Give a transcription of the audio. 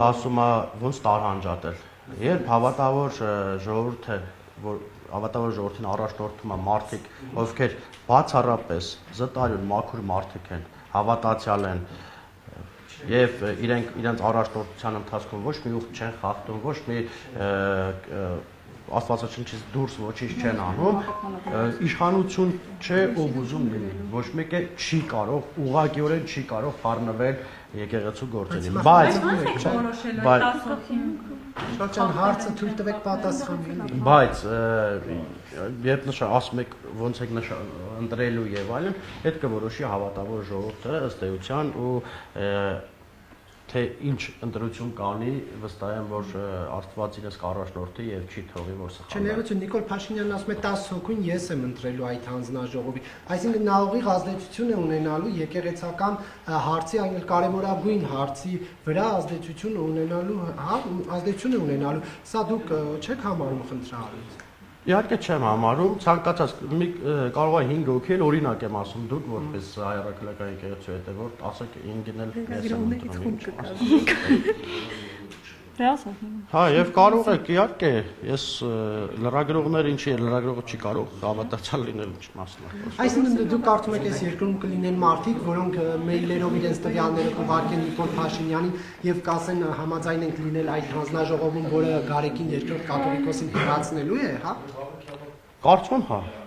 ասում է ոնց տարանջատել։ Երբ հավատավոր ժողովուրդը, որ հավատավոր ժողովրդին առաջնորդում է մարդիկ, ովքեր բացառապես զտարյուն մաքուր մարդիկ են, հավատացյալ են եւ իրենց առաջնորդության ընթացքում ոչ մի ուխտ չեն խախտում, ոչ մի Աստվածաշնչից դուրս ոչինչ չեն անում, իշխանություն չէ, ով ուզում լինի, ոչ մեկը չի կարող, ուղղակիորեն չի կարող խառնվել եկեղեցու գործերին, Շրջան հարցը թույլ տվեք պատասխանել։ Բայց երբ ասում եք ոնց եք ընտրելու եւ այլն, այդ կորոշի հավատավոր ժողովուրդը ըստ էության ու թե ինչ ընտրություն կանի, վստահ եմ, որ Աստված իրենց կառաջնորդի եւ չի թողի, որ սխալվի։ Չէ, ներողություն, Նիկոլ Փաշինյանն ասում է 10 հոգուն ես եմ ընտրելու այդ հանձնաժողովի։ Այսինքն նա ուղիղ ազդեցություն է ունենալու եկեղեցական հարցի, այն էլ կարևորագույն հարցի վրա ազդեցություն ունենալու։ Սա դուք չեք համարում խնդրահարույց։ Իհարկե չեմ համարում, ցանկացած կարող է 5 հոգի էլ օրինակ եմ ասում դուք որպես հայրաքելական եկեղեցու հետևորդ, ասեք 5-ին էլ ես եմ ընտրում։ Հա, եւ կարող եք, իհարկե, ես լրագրողներ ինչի է, լրագրողը չի կարող հավատացյալ լինել ինչ մասն է։ Այսինքն դուք կարծում եք, այս երկրում կլինեն մարդիկ, որոնք մեյլերով իրենց տվյալները կուղարկեն Նիկոլ Փաշինյանին եւ կասեն համաձայն ենք լինել այդ հանձնաժողովում, որը Գարեգին II կաթողիկոսին հեռացնելու է, հա։ Կարծում եմ, հա։